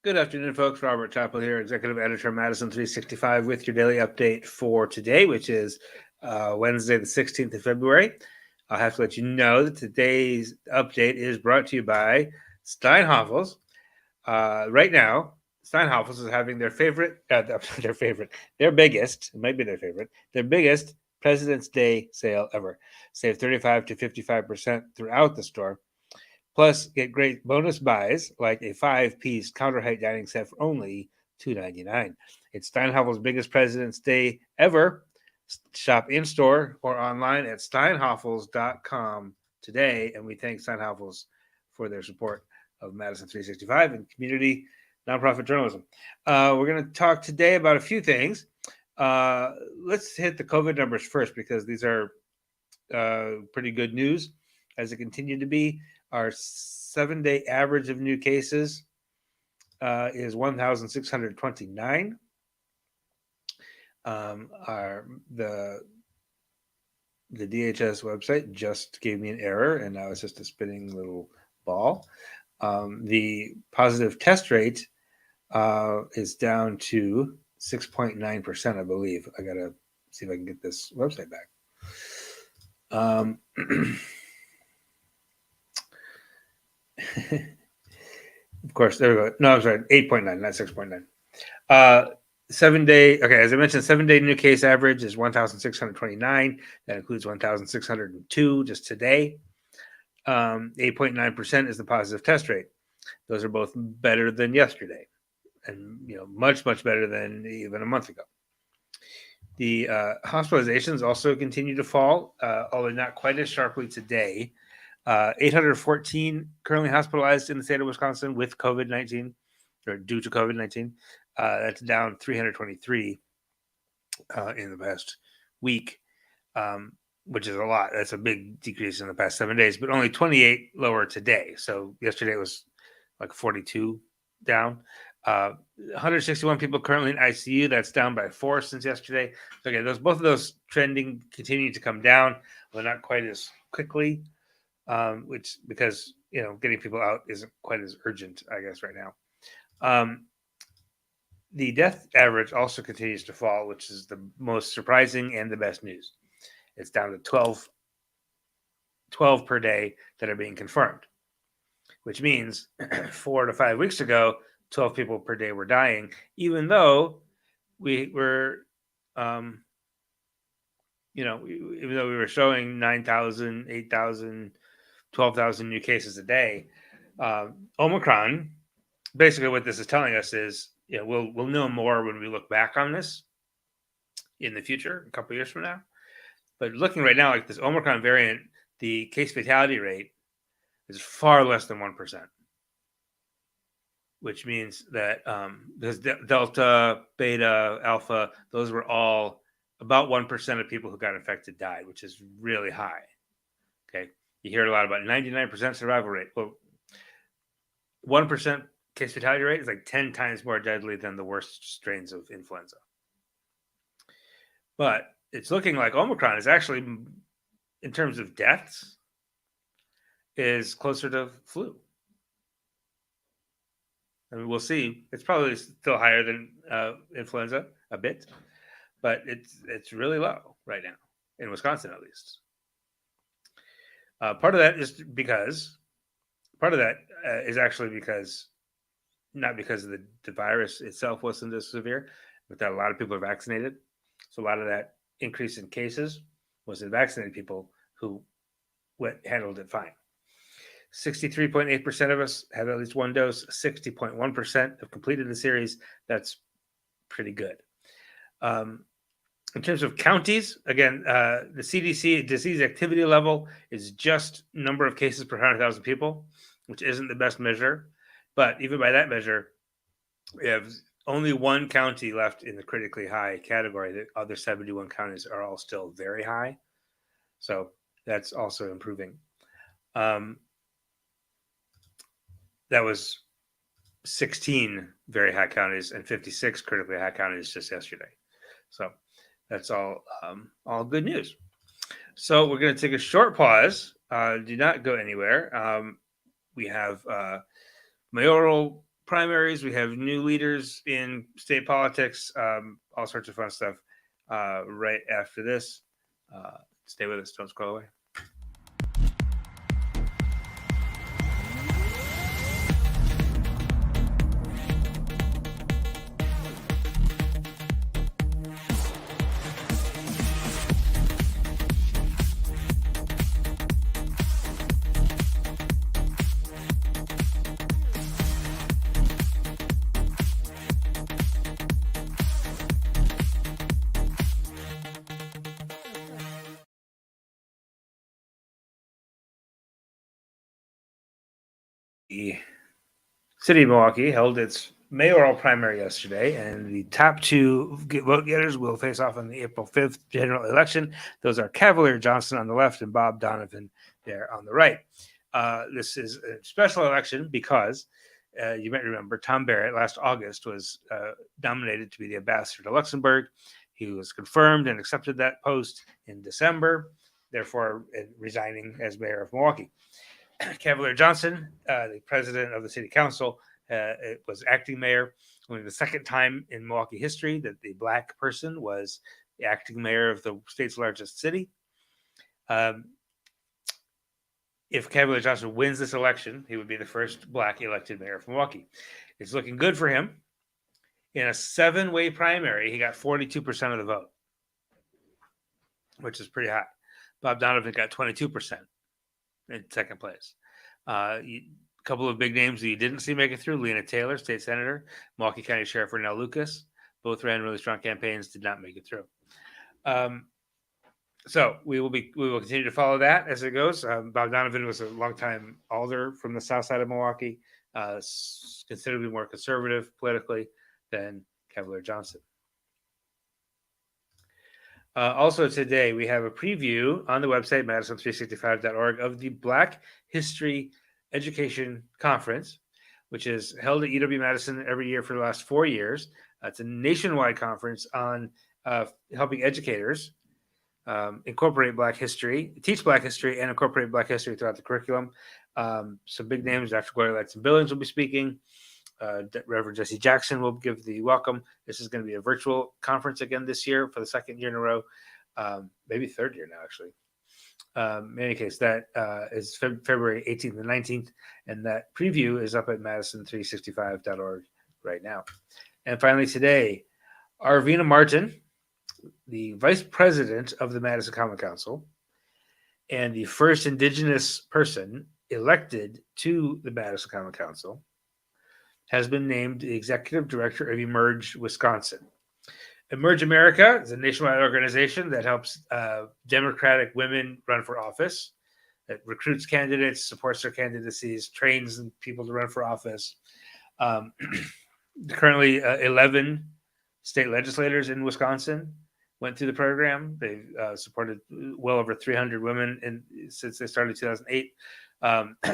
Good afternoon, folks. Robert Chappell here, Executive Editor, Madison365, with your daily update for today, which is Wednesday, the 16th of February. I'll have to let you know that today's update is brought to you by Steinhoffels. Right now, Steinhoffels is having their biggest, it might be their biggest President's Day sale ever. Save 35 to 55% throughout the store. Plus, get great bonus buys like a 5-piece counter height dining set for only $2.99. It's Steinhoffel's biggest President's Day ever. Shop in store or online at steinhoffels.com today. And we thank Steinhoffels for their support of Madison 365 and community nonprofit journalism. We're going to talk today about a few things. Let's hit the COVID numbers first because these are pretty good news as it continued to be. Our 7-day average of new cases is 1,629. The DHS website just gave me an error, and now it's just a spinning little ball. The positive test rate is down to 6.9%, I believe. I gotta see if I can get this website back. Of course, there we go. No, I'm sorry, 8.9, not 6.9. 7-day, okay, as I mentioned, 7-day new case average is 1,629. That includes 1,602 just today. 8.9% is the positive test rate. Those are both better than yesterday, and much better than even a month ago. The hospitalizations also continue to fall, although not quite as sharply today. 814 currently hospitalized in the state of Wisconsin with COVID-19 or due to COVID-19. That's down 323 in the past week, which is a lot. That's a big decrease in the past 7 days, but only 28 lower today. So yesterday it was like 42 down. 161 people currently in ICU. That's down by 4 since yesterday. So again, both of those trending continue to come down, but not quite as quickly. Which because getting people out isn't quite as urgent, I guess, right now. The death average also continues to fall, which is the most surprising and the best news. It's down to 12 per day that are being confirmed, which means 4 to 5 weeks ago, 12 people per day were dying, even though we were, even though we were showing 9,000, 8,000, 12,000 new cases a day. Omicron, basically what this is telling us is, we'll know more when we look back on this in the future, a couple of years from now. But looking right now, like this Omicron variant, the case fatality rate is far less than 1%, which means that because Delta, Beta, Alpha, those were all about 1% of people who got infected died, which is really high. Okay. You hear a lot about 99% survival rate. Well, 1% case fatality rate is like 10 times more deadly than the worst strains of influenza. But it's looking like Omicron is actually, in terms of deaths, is closer to flu. I mean, we'll see. It's probably still higher than influenza a bit, but it's really low right now, in Wisconsin at least. Part of that is actually because, not because of the virus itself wasn't as severe, but that a lot of people are vaccinated. So a lot of that increase in cases was in vaccinated people who handled it fine. 63.8% of us had at least one dose. 60.1% have completed the series. That's pretty good. In terms of counties, again, the CDC disease activity level is just number of cases per 100,000 people, which isn't the best measure. But even by that measure, we have only one county left in the critically high category. The other 71 counties are all still very high. So that's also improving. That was 16 very high counties and 56 critically high counties just yesterday. So that's all good news. So we're going to take a short pause. Do not go anywhere. We have mayoral primaries. We have new leaders in state politics, all sorts of fun stuff right after this. Stay with us. Don't scroll away. The city of Milwaukee held its mayoral primary yesterday, and the top two vote getters will face off in the April 5th general election. Those are Cavalier Johnson on the left and Bob Donovan there on the right. This is a special election because you might remember Tom Barrett last August was nominated to be the ambassador to Luxembourg. He was confirmed and accepted that post in December, therefore resigning as mayor of Milwaukee. Cavalier Johnson, the president of the city council, was acting mayor. Only the second time in Milwaukee history that the black person was the acting mayor of the state's largest city. If Cavalier Johnson wins this election, he would be the first black elected mayor of Milwaukee. It's looking good for him. In a 7-way primary, he got 42% of the vote, which is pretty high. Bob Donovan got 22%. In second place. A couple of big names that you didn't see make it through: Lena Taylor, state senator; Milwaukee County Sheriff Rennell Lucas. Both ran really strong campaigns, did not make it through. So we will continue to follow that as it goes. Bob Donovan was a longtime alder from the south side of Milwaukee, considerably more conservative politically than Cavalier Johnson. Also today, we have a preview on the website, Madison365.org, of the Black History Education Conference, which is held at UW-Madison every year for the last 4 years. It's a nationwide conference on helping educators incorporate Black history, teach Black history, and incorporate Black history throughout the curriculum. Some big names: Dr. Gloria Ladson-Billings will be speaking. Reverend Jesse Jackson will give the welcome. This is going to be a virtual conference again this year for the second year in a row, maybe third year now, actually. In any case, that is February 18th and 19th, and that preview is up at Madison365.org right now. And finally today, Arvina Martin, the vice president of the Madison Common Council and the first Indigenous person elected to the Madison Common Council, has been named the executive director of Emerge Wisconsin. Emerge America is a nationwide organization that helps Democratic women run for office. It recruits candidates, supports their candidacies, trains people to run for office. Currently, 11 state legislators in Wisconsin went through the program. They've supported well over 300 women since they started in 2008.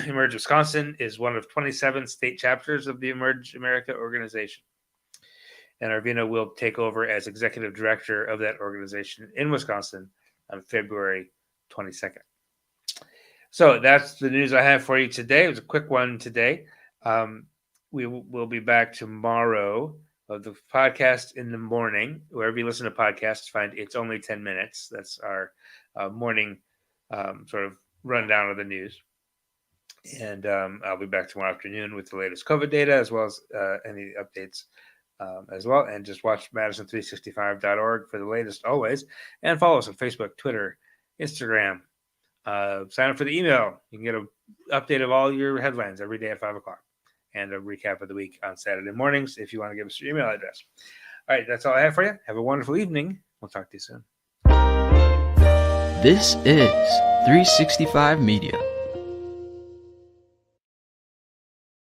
Emerge Wisconsin is one of 27 state chapters of the Emerge America organization. And Arvina will take over as executive director of that organization in Wisconsin on February 22nd. So that's the news I have for you today. It was a quick one today. We will be back tomorrow of the podcast in the morning. Wherever you listen to podcasts, find It's Only 10 Minutes. That's our morning sort of rundown of the news. And I'll be back tomorrow afternoon with the latest COVID data, as well as any updates as well. And just watch Madison365.org for the latest always. And follow us on Facebook, Twitter, Instagram. Sign up for the email. You can get an update of all your headlines every day at 5 o'clock. And a recap of the week on Saturday mornings if you want to give us your email address. All right, that's all I have for you. Have a wonderful evening. We'll talk to you soon. This is 365 Media.